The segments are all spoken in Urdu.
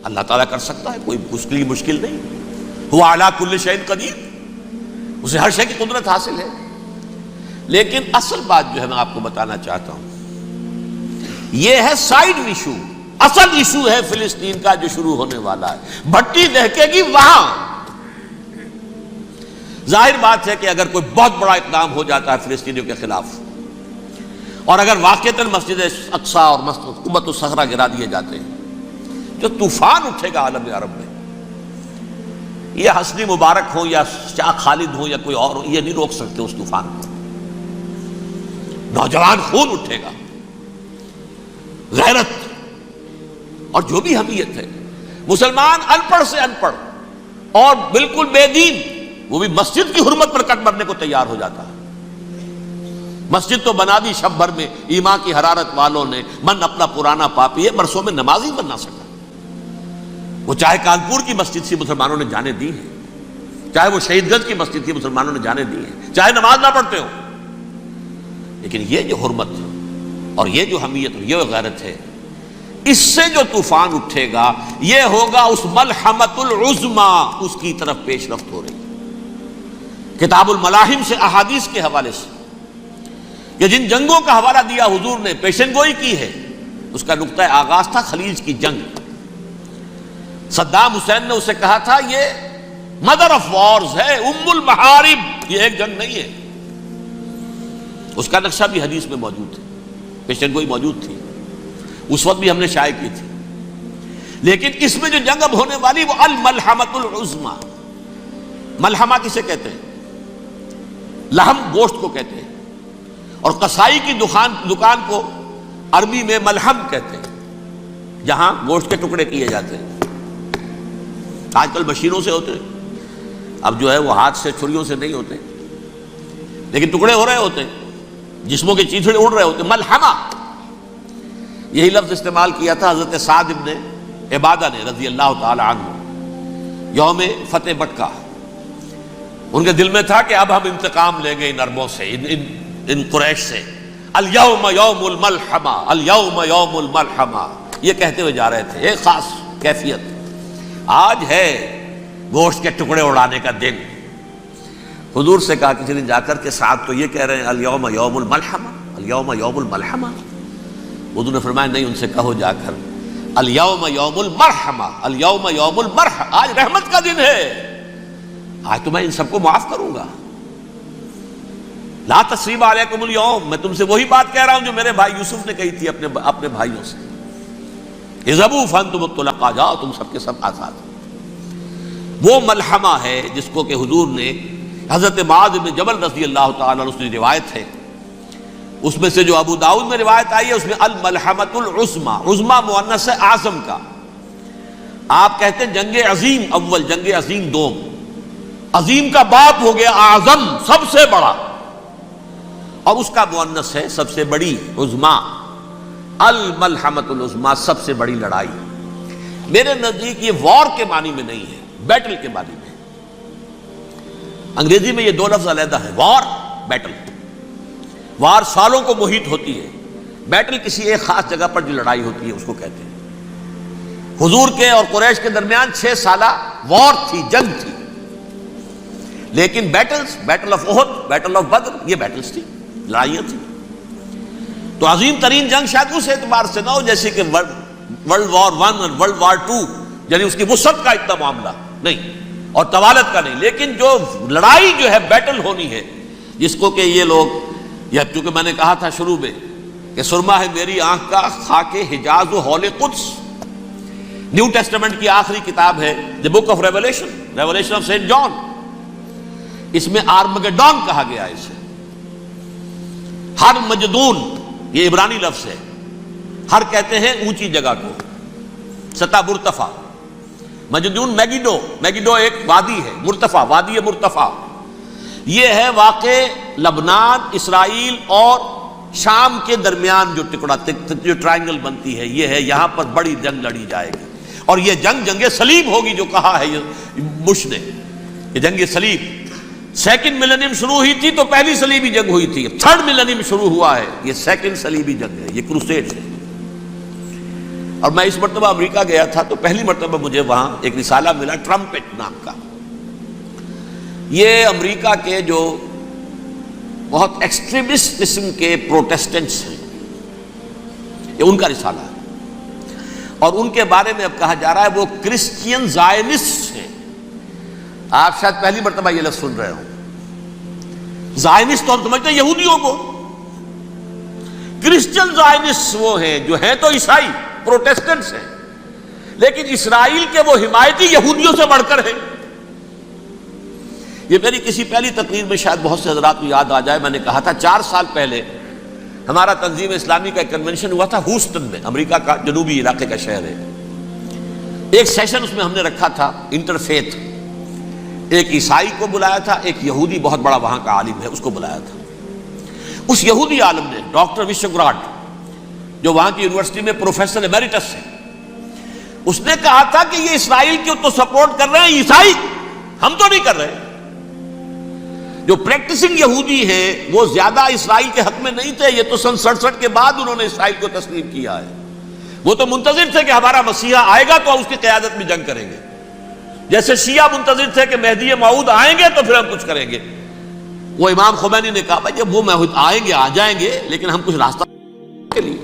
اللہ تعالیٰ کر سکتا ہے، کوئی اس کے لیے مشکل نہیں. هو علی کل شیء قدیر، اسے ہر شے کی قدرت حاصل ہے. لیکن اصل بات جو ہے میں آپ کو بتانا چاہتا ہوں، یہ ہے سائیڈ ایشو. اصل ایشو ہے فلسطین کا جو شروع ہونے والا ہے. بھٹی دہکے گی وہاں. ظاہر بات ہے کہ اگر کوئی بہت بڑا اقدام ہو جاتا ہے فلسطینیوں کے خلاف، اور اگر واقعتاً مسجد اقصی اور قبۃ الصخرہ گرا دیے جاتے ہیں، جو طوفان اٹھے گا عالم عرب میں، یہ حسنی مبارک ہو یا شاہ خالد ہو یا کوئی اور ہو، یہ نہیں روک سکتے اس طوفان کو. نوجوان خون اٹھے گا، غیرت اور جو بھی حمیت ہے. مسلمان ان پڑھ سے ان پڑھ اور بالکل بے دین، وہ بھی مسجد کی حرمت پر کٹ مرنے کو تیار ہو جاتا ہے. مسجد تو بنا دی شب بھر میں ایمان کی حرارت والوں نے، من اپنا پرانا پاپی ہے، برسوں میں نماز ہی بن نہ سکا. وہ چاہے کانپور کی مسجد سے مسلمانوں نے جانے دی ہے، چاہے وہ شہید گنج کی مسجد تھی مسلمانوں نے جانے دی ہے، چاہے نماز نہ پڑھتے ہو. لیکن یہ جو حرمت اور یہ جو حمیت اور یہ غیرت ہے، اس سے جو طوفان اٹھے گا یہ ہوگا اس ملحمۃ العظما، اس کی طرف پیش رفت ہو رہی. کتاب الملاحم سے احادیث کے حوالے سے کہ جن جنگوں کا حوالہ دیا حضور نے، پیشن گوئی کی ہے، اس کا نقطہ آغاز تھا خلیج کی جنگ. صدام حسین نے اسے کہا تھا یہ مدر آف وارز ہے، ام المحارب، یہ ایک جنگ نہیں ہے. اس کا نقشہ بھی حدیث میں موجود ہے، پیشن گوئی موجود تھی، اس وقت بھی ہم نے شائع کی تھی. لیکن اس میں جو جنگ اب ہونے والی وہ الملحمۃ العظما. ملحمہ کسے کہتے ہیں؟ لحم گوشت کو کہتے ہیں، اور قصائی کی دکان کو عربی میں ملحم کہتے ہیں، جہاں گوشت کے ٹکڑے کیے جاتے ہیں. آج کل مشینوں سے ہوتے ہیں، اب جو ہے وہ ہاتھ سے چھریوں سے نہیں ہوتے، لیکن ٹکڑے ہو رہے ہوتے ہیں، جسموں کے چیتھڑے اڑ رہے ہوتے ہیں. ملحمہ، یہی لفظ استعمال کیا تھا حضرت سعد ابن عبادہ نے رضی اللہ تعالی عنہ یوم فتح مکہ. ان کے دل میں تھا کہ اب ہم انتقام لیں گے ان عربوں سے، ان قریش سے. الیوم یوم الملحمہ، الیوم یوم الملحمہ، یہ کہتے ہوئے جا رہے تھے. ایک خاص کیفیت، آج ہے گوشت کے ٹکڑے اڑانے کا دن. حضور سے کہا کسی نے جا کر کے ساتھ تو یہ کہہ رہے ہیں الیوم یوم الملحمہ، الیوم یوم الملحمہ. حضور نے فرمایا نہیں، ان سے کہو جا کر الیوم یوم المرحمہ، الیوم یوم المرحمہ، آج رحمت کا دن ہے، آج تو میں ان سب کو معاف کروں گا. لا تثریب علیکم اليوم، میں تم سے وہی بات کہہ رہا ہوں جو میرے بھائی یوسف نے کہی تھی اپنے بھائیوں سے، اذهبوا فانتم الطلقاء، جاؤ تم سب کے سب آزاد. وہ ملحمہ ہے جس کو کہ حضور نے حضرت معاذ بن جبل رضی اللہ تعالیٰ عنہ، اس کی روایت ہے، اس میں سے جو ابو داؤد میں روایت آئی ہے اس میں الملحمۃ العظما، عظما مؤنث ہے اعظم کا. آپ کہتے ہیں جنگ عظیم اول، جنگ عظیم دوم. عظیم کا باپ ہو گیا اعظم، سب سے بڑا، اور اس کا مؤنث ہے سب سے بڑی، عظما. الملحمۃ العظما، سب سے بڑی لڑائی. میرے نزدیک یہ وار کے معنی میں نہیں ہے، بیٹل کے معنی میں. انگریزی میں یہ دو لفظ علیحدہ ہے، وار، بیٹل. وار سالوں کو محیط ہوتی ہے، بیٹل کسی ایک خاص جگہ پر جو لڑائی ہوتی ہے اس کو کہتے ہیں. حضور کے اور قریش کے درمیان 6 سالہ وار تھی، جنگ تھی. لیکن battles, battle of Uhud, battle of Badr, یہ بیٹلز تھی، لڑائیاں تھیں. تو عظیم ترین جنگ شاید اس اعتبار سے نہ ہو جیسے کہ ورلڈ وار 1 اور ورلڈ وار 2، یعنی اس کی وسعت کا اتنا معاملہ نہیں اور طوالت کا نہیں. لیکن جو لڑائی جو ہے بیٹل ہونی ہے، جس کو کہ یہ لوگ، یا چونکہ میں نے کہا تھا شروع میں کہ سرما ہے میری آنکھ کا خاک حجاز و ہول قدس، نیو ٹیسٹمنٹ کی آخری کتاب ہے the book of revelation, revelation of saint John. اس میں آرمگڈون کہا گیا ہے اسے. ہر مجدون، یہ عبرانی لفظ ہے. ہر کہتے ہیں اونچی جگہ کو، سطح مرتفع. مجدون میگیڈو، میگیڈو ایک وادی ہے، مرتفع، وادی مرتفع. یہ ہے واقع لبنان، اسرائیل اور شام کے درمیان جو ٹکڑا، جو ٹرائنگل بنتی ہے، یہ ہے. یہاں پر بڑی جنگ لڑی جائے گی، اور یہ جنگ جنگ صلیب ہوگی جو کہا ہے بش نے. یہ جنگ صلیب 2nd ملینیم شروع ہوئی تھی تو پہلی صلیبی جنگ ہوئی تھی. 3rd ملینیم شروع ہوا ہے، یہ 2nd صلیبی جنگ ہے، یہ کروسیڈ ہے. اور میں اس مرتبہ امریکہ گیا تھا تو پہلی مرتبہ مجھے وہاں ایک رسالہ ملا ٹرمپٹ نام کا. یہ امریکہ کے جو بہت ایکسٹریمسٹ قسم کے پروٹیسٹنٹس ہیں، یہ ان کا رسالہ ہے، اور ان کے بارے میں اب کہا جا رہا ہے وہ کرسچین زائنسٹ ہیں. آپ شاید پہلی مرتبہ یہ لفظ سن رہے ہوں. زائنسٹ تو ہم سمجھتے ہیں یہودیوں کو، کرسچین زائنسٹ وہ ہیں جو ہیں تو عیسائی پروٹیسٹنٹس ہیں، لیکن اسرائیل کے وہ حمایتی یہودیوں سے بڑھ کر ہیں. یہ میری کسی پہلی تقریر میں شاید بہت سے حضرات کو یاد آ جائے، میں نے کہا تھا 4 سال پہلے ہمارا تنظیم اسلامی کا ایک کنونشن ہوا تھا ہیوسٹن میں، امریکہ کا جنوبی علاقے کا شہر ہے. ایک سیشن اس میں ہم نے رکھا تھا انٹرفیتھ، ایک عیسائی کو بلایا تھا، ایک یہودی بہت بڑا وہاں کا عالم ہے اس کو بلایا تھا. اس یہودی عالم نے ڈاکٹر وشوگراڈ، جو وہاں کی یونیورسٹی میں پروفیسر ایمیریٹس ہے، اس نے کہا تھا کہ یہ اسرائیل کو تو سپورٹ کر رہے ہیں عیسائی، ہم تو نہیں کر رہے. جو پریکٹسنگ یہودی ہیں وہ زیادہ اسرائیل کے حق میں نہیں تھے، یہ تو سن 67 کے بعد انہوں نے اسرائیل کو تسلیم کیا ہے. وہ تو منتظر تھے کہ ہمارا مسیحا آئے گا تو اس کی قیادت میں جنگ کریں گے، جیسے شیعہ منتظر تھے کہ مہدی موعود آئیں گے تو پھر ہم کچھ کریں گے. وہ امام خمینی نے کہا بھائی جب وہ آئیں گے آ جائیں گے، لیکن ہم کچھ راستہ کے لیے.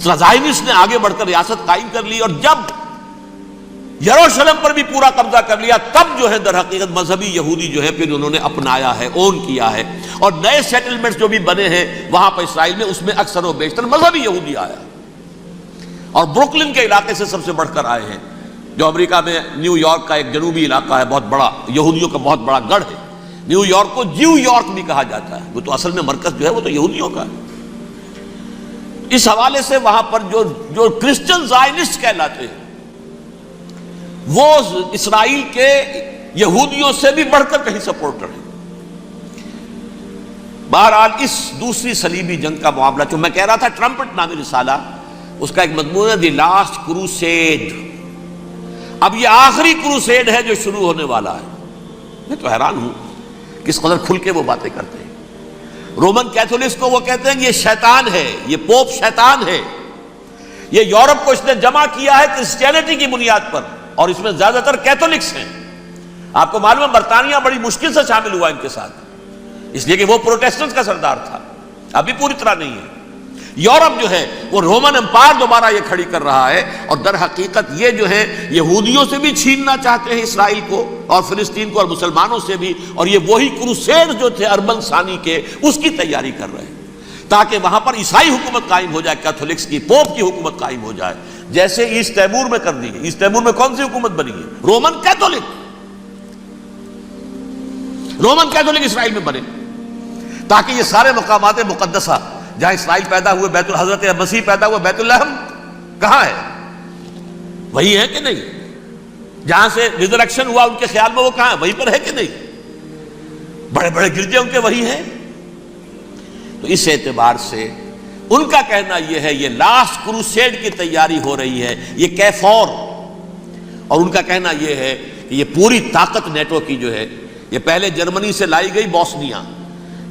زائنسٹ نے آگے بڑھ کر ریاست قائم کر لی، اور جب یروشلم پر بھی پورا قبضہ کر لیا تب جو ہے در حقیقت مذہبی یہودی جو ہے پھر انہوں نے اپنایا ہے، اون کیا ہے، اور نئے سیٹلمنٹس جو بھی بنے ہیں وہاں پر اسرائیل میں، اس میں اکثر و بیشتر مذہبی یہودی آیا، اور بروکلن کے علاقے سے سب سے بڑھ کر آئے ہیں، جو امریکہ میں نیو یارک کا ایک جنوبی علاقہ ہے، بہت بڑا یہودیوں کا بہت بڑا گڑھ ہے. نیو یارک کو جیو یارک بھی کہا جاتا ہے، وہ تو اصل میں مرکز جو ہے وہ تو یہودیوں کا ہے. اس حوالے سے وہاں پر جو کرسچن زائنسٹ کہلاتے ہیں وہ اسرائیل کے یہودیوں سے بھی بڑھ کر کہیں سپورٹر ہیں. بہرحال اس دوسری صلیبی جنگ کا معاملہ جو میں کہہ رہا تھا، ٹرمپٹ نامی رسالہ، اس کا ایک مضمون ہے دی لاسٹ کروسیڈ. اب یہ آخری کروسیڈ ہے جو شروع ہونے والا ہے. میں تو حیران ہوں کس قدر کھل کے وہ باتیں کرتے ہیں. رومن کیتھولکس کو وہ کہتے ہیں کہ یہ شیطان ہے، یہ پوپ شیطان ہے، یہ یورپ کو اس نے جمع کیا ہے کرسچینٹی کی بنیاد پر، اور اس میں زیادہ تر کیتھولکس ہیں. آپ کو معلوم ہے برطانیہ بڑی مشکل سے شامل ہوا ان کے ساتھ، اس لیے کہ وہ پروٹیسٹنٹس کا سردار تھا، ابھی پوری طرح نہیں ہے. یورپ جو ہے وہ رومن امپائر دوبارہ یہ کھڑی کر رہا ہے، اور در حقیقت یہ جو ہے یہودیوں سے بھی چھیننا چاہتے ہیں اسرائیل کو اور فلسطین کو، اور مسلمانوں سے بھی، اور یہ وہی کروسیڈ جو تھے اربن ثانی کے، اس کی تیاری کر رہے ہیں تاکہ وہاں پر عیسائی حکومت قائم ہو جائے، کیتھولکس کی، پوپ کی حکومت قائم ہو جائے، جیسے ایسٹ تیمور میں کر دی ہے. ایسٹ تیمور میں کون سی حکومت بنی ہے؟ Roman Catholic. رومن کیتھولک اسرائیل میں بنے تاکہ یہ سارے مقامات مقدسہ جہاں اسرائیل پیدا ہوئے، بیت حضرت مسیح پیدا ہوئے، بیت الحم کہاں ہے؟ وہی ہے کہ نہیں؟ جہاں سے ریزریکشن ہوا ان کے خیال میں وہ کہاں ہے؟ وہیں پر ہے کہ نہیں؟ بڑے بڑے گرجے ان کے وہی ہیں. تو اس اعتبار سے ان کا کہنا یہ ہے یہ لاسٹ کروسیڈ کی تیاری ہو رہی ہے، یہ کیفور. اور ان کا کہنا یہ ہے کہ یہ پوری طاقت نیٹو کی جو ہے، یہ پہلے جرمنی سے لائی گئی بوسنیا،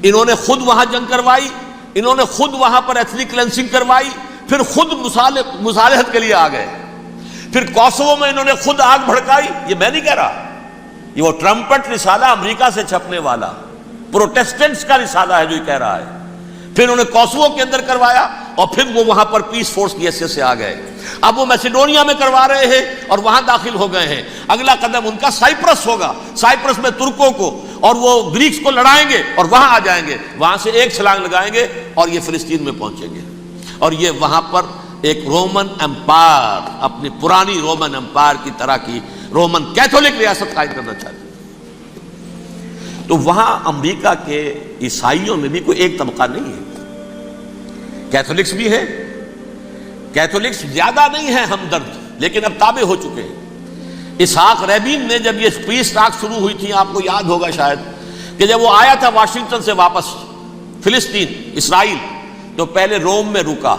انہوں نے خود وہاں جنگ کروائی، انہوں نے خود وہاں پر ایتھنک کلینسنگ کروائی، پھر خود مصالحت کے لیے آ گئے، پھر کوسوو میں انہوں نے خود آگ بھڑکائی. یہ میں نہیں کہہ رہا، یہ وہ ٹرمپٹ رسالہ امریکہ سے چھپنے والا پروٹیسٹنٹس کا رسالہ ہے جو یہ کہہ رہا ہے. پھر انہوں نے کوسوو کے اندر کروایا، اور پھر وہ وہاں پر پیس فورس کی حیثیت سے آ گئے. اب وہ میسیڈونیا میں کروا رہے ہیں اور وہاں داخل ہو گئے ہیں. اگلا قدم ان کا سائپرس ہوگا، سائپرس میں ترکوں کو اور وہ گریکس کو لڑائیں گے اور وہاں آ جائیں گے، وہاں سے ایک چھلانگ لگائیں گے اور یہ فلسطین میں پہنچیں گے، اور یہ وہاں پر ایک رومن امپائر، اپنی پرانی رومن امپائر کی طرح کی رومن کیتھولک ریاست قائم کرنا چاہتے ہیں. تو وہاں امریکہ کے عیسائیوں میں بھی کوئی ایک طبقہ نہیں ہے، کیتھولکس بھی ہے، کیتھولکس زیادہ نہیں ہے ہمدرد، لیکن اب تابع ہو چکے ہیں. اسحاق ریبین نے جب یہ پیس ٹاک شروع ہوئی تھی، آپ کو یاد ہوگا شاید، کہ جب وہ آیا تھا واشنگٹن سے واپس فلسطین اسرائیل، تو پہلے روم میں رکا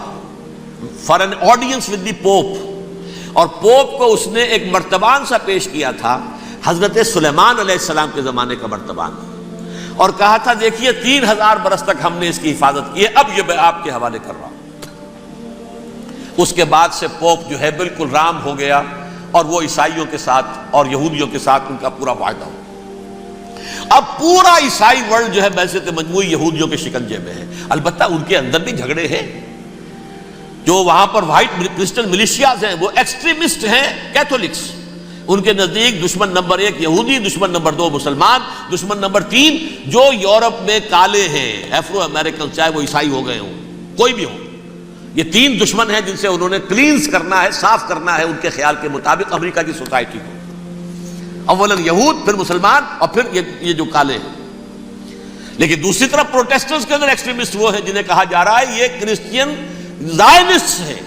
for an audience with the pope, اور پوپ کو اس نے ایک مرتبان سا پیش کیا تھا، حضرت سلیمان علیہ السلام کے زمانے کا مرتبان، اور کہا تھا دیکھیے 3000 برس تک ہم نے اس کی حفاظت کی ہے، اب یہ میں آپ کے حوالے کر رہا ہوں. اس کے بعد سے پوپ جو ہے بالکل رام ہو گیا، اور وہ عیسائیوں کے ساتھ اور یہودیوں کے ساتھ ان کا پورا معاہدہ ہو۔ اب پورا عیسائی ورلڈ جو ہے ویسے تو مجموعی یہودیوں کے شکنجے میں ہے، البتہ ان کے اندر بھی جھگڑے ہیں۔ جو وہاں پر وائٹ کرسچن ملیشیاز ہیں وہ ایکسٹریمسٹ ہیں کیتھولکس، ان کے نزدیک دشمن نمبر 1 یہودی، دشمن نمبر 2 مسلمان، دشمن نمبر 3 جو یورپ میں کالے ہیں، ایفرو امریکن، چاہے وہ عیسائی ہو گئے ہوں کوئی بھی ہو، یہ 3 دشمن ہیں جن سے انہوں نے کلینز کرنا ہے، صاف کرنا ہے ان کے خیال کے مطابق امریکہ کی سوسائٹی کو، اولاً یہود، پھر مسلمان، اور پھر یہ جو کالے ہیں۔ لیکن دوسری طرف پروٹیسٹنٹس کے اندر ایکسٹریمسٹ وہ ہیں جنہیں کہا جا رہا ہے یہ کرسچین زائنسٹ ہیں،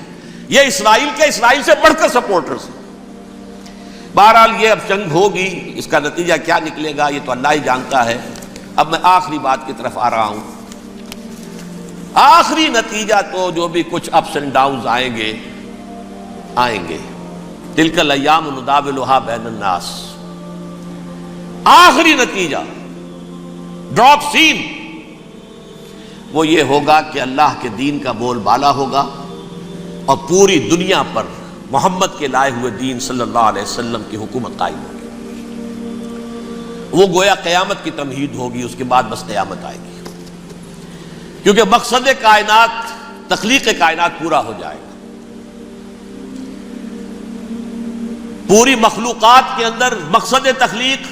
یہ اسرائیل سے بڑھ کر سپورٹرز ہیں۔ بہرحال یہ اب جنگ ہوگی، اس کا نتیجہ کیا نکلے گا یہ تو اللہ ہی جانتا ہے۔ اب میں آخری بات کی طرف آ رہا ہوں۔ آخری نتیجہ تو جو بھی کچھ اپس اینڈ ڈاؤنز آئیں گے، تلک الایام نداولھا بین الناس، آخری نتیجہ ڈراپ سین وہ یہ ہوگا کہ اللہ کے دین کا بول بالا ہوگا، اور پوری دنیا پر محمد کے لائے ہوئے دین صلی اللہ علیہ وسلم کی حکومت قائم ہوگی۔ وہ گویا قیامت کی تمہید ہوگی، اس کے بعد بس قیامت آئے گی، کیونکہ مقصد کائنات، تخلیق کائنات پورا ہو جائے گا۔ پوری مخلوقات کے اندر مقصد تخلیق،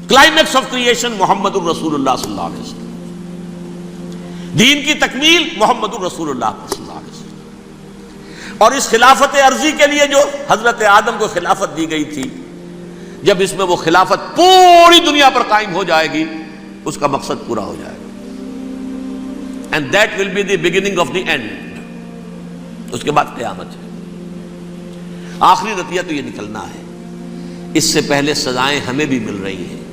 کلائمیکس آف کریشن محمد الرسول اللہ صلی اللہ علیہ وسلم، دین کی تکمیل محمد الرسول اللہ صلی اللہ علیہ وسلم۔ اور اس خلافت عرضی کے لیے جو حضرت آدم کو خلافت دی گئی تھی، جب اس میں وہ خلافت پوری دنیا پر قائم ہو جائے گی، اس کا مقصد پورا ہو جائے گا، and that will be the beginning of the end۔ اس کے بعد قیامت ہے۔ آخری نتیجہ تو یہ نکلنا ہے۔ اس سے پہلے سزائیں ہمیں بھی مل رہی ہیں،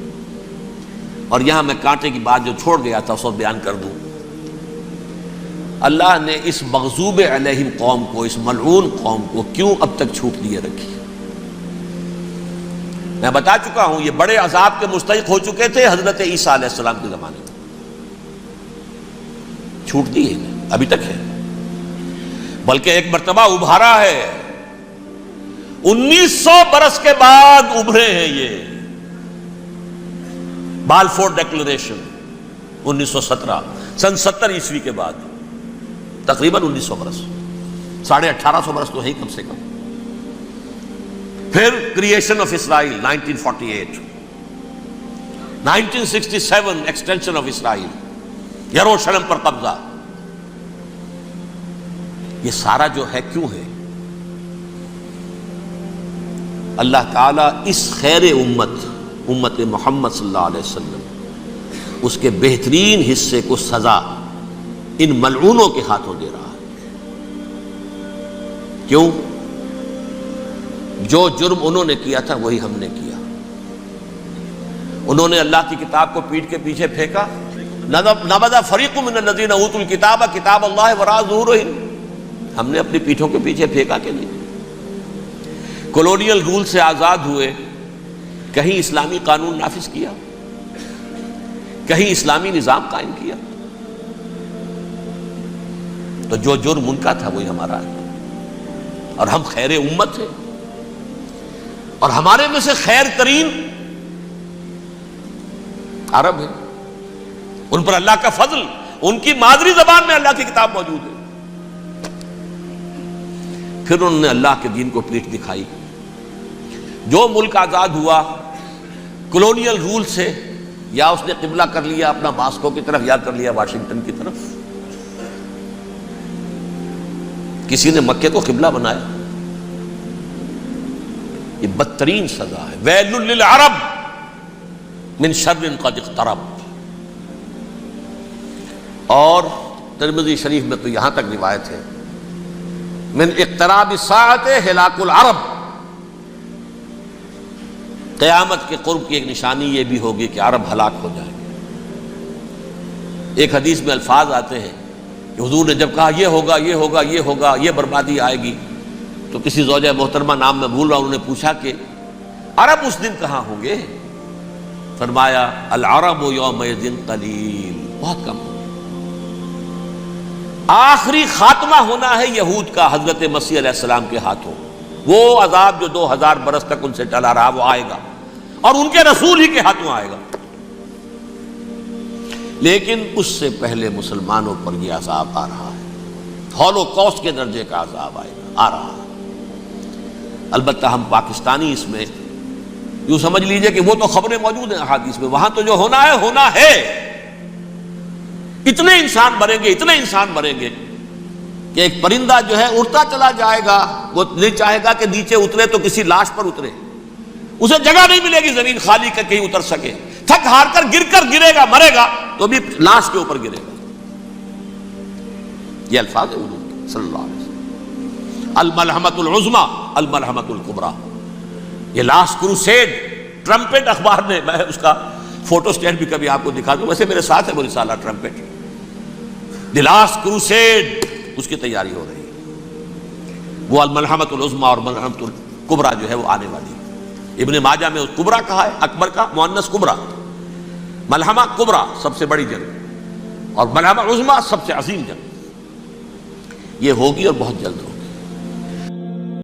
اور یہاں میں کانٹے کی بات جو چھوڑ گیا تھا اس کو بیان کر دوں۔ اللہ نے اس مغضوب علیہم قوم کو، اس ملعون قوم کو کیوں اب تک چھوٹ دیے رکھی؟ میں بتا چکا ہوں یہ بڑے عذاب کے مستحق ہو چکے تھے حضرت عیسیٰ علیہ السلام کے زمانے میں، چھوٹ دی ہے، ابھی تک ہے، بلکہ ایک مرتبہ ابھارا ہے، 1900 برس کے بعد ابھرے ہیں یہ۔ بالفور ڈیکلریشن 1917، سن 70 عیسوی کے بعد، تقریباً 1900 برس، 1850 برس تو ہے ہی کم سے کم۔ پھر creation of Israel 1948، 1967 extension of Israel, یروشلم پر قبضہ۔ یہ سارا جو ہے کیوں ہے؟ اللہ تعالیٰ اس خیر امت محمد صلی اللہ علیہ وسلم، اس کے بہترین حصے کو سزا ان ملعونوں کے ہاتھوں دے رہا ہے۔ کیوں؟ جو جرم انہوں نے کیا تھا وہی ہم نے کیا۔ انہوں نے اللہ کی کتاب کو پیٹھ کے پیچھے پھینکا، نبذ فریق من الذین اوتوا الکتاب کتاب اللہ وراء ظہورہم، ہم نے اپنی پیٹھوں کے پیچھے پھینکا کہ نہیں؟ کولونیل رول سے آزاد ہوئے، کہیں اسلامی قانون نافذ کیا، کہیں اسلامی نظام قائم کیا؟ تو جو جرم ان کا تھا وہی ہمارا ہے، اور ہم خیر امت ہیں، اور ہمارے میں سے خیر ترین عرب ہیں، ان پر اللہ کا فضل، ان کی مادری زبان میں اللہ کی کتاب موجود ہے۔ پھر انہوں نے اللہ کے دین کو پیٹھ دکھائی۔ جو ملک آزاد ہوا کولونیل رول سے، یا اس نے قبلہ کر لیا اپنا ماسکو کی طرف، یا کر لیا واشنگٹن کی طرف، کسی نے مکے کو قبلہ بنایا، یہ بدترین سزا ہے۔ ویل للعرب من شر قد اقترب۔ اور ترمذی شریف میں تو یہاں تک روایت ہے، من اقتراب الساعۃ ہلاک العرب، قیامت کے قرب کی ایک نشانی یہ بھی ہوگی کہ عرب ہلاک ہو جائیں گے۔ ایک حدیث میں الفاظ آتے ہیں کہ حضور نے جب کہا یہ ہوگا یہ ہوگا یہ ہوگا، یہ بربادی آئے گی، تو کسی زوجہ محترمہ نام میں بھول رہا ہوں، انہوں نے پوچھا کہ عرب اس دن کہاں ہوں گے؟ فرمایا العرب یومئذ قلیل، بہت کم ہوں گے۔ آخری خاتمہ ہونا ہے یہود کا حضرت مسیح علیہ السلام کے ہاتھوں. وہ عذاب جو 2000 برس تک ان سے چلا رہا وہ آئے گا اور ان کے رسول ہی کے ہاتھوں آئے گا. لیکن اس سے پہلے مسلمانوں پر یہ عذاب آ رہا ہے، ہولوکاسٹ کے درجے کا عذاب آ رہا ہے. البتہ ہم پاکستانی اس میں یوں سمجھ لیجئے کہ وہ تو خبریں موجود ہیں احادیث میں، وہاں تو جو ہونا ہے. اتنے انسان مریں گے کہ ایک پرندہ جو ہے اڑتا چلا جائے گا، وہ نہیں چاہے گا کہ نیچے اترے تو کسی لاش پر اترے، اسے جگہ نہیں ملے گی زمین خالی کر کہیں اتر سکے، تھک ہار کر گرے گا، مرے گا تو بھی لاش کے اوپر گرے گا. یہ الفاظ ہیں حضور کے صلی اللہ علیہ وسلم. الملحمۃ العظمیٰ الملحمۃ الکبریٰ. یہ لاسٹ کروسیڈ ٹرمپٹ اخبار نے، میں اس کا فوٹو اسٹیٹ بھی کبھی آپ کو دکھا دوں، ویسے میرے ساتھ ہے وہ رسالہ ٹرمپٹ. دی لاسٹ کروسیڈ اس کی تیاری ہو رہی ہے. وہ الملحمۃ العظمیٰ اور ملحمۃ الکبریٰ جو ہے وہ آنے والی ہے. ابن ماجہ میں اس کبریٰ کہا ہے، اکبر کا مؤنث کبریٰ. ملحمہ کبریٰ سب سے بڑی جنگ اور ملحمہ عظمیٰ سب سے عظیم جنگ. یہ ہوگی اور بہت جلد ہوگی.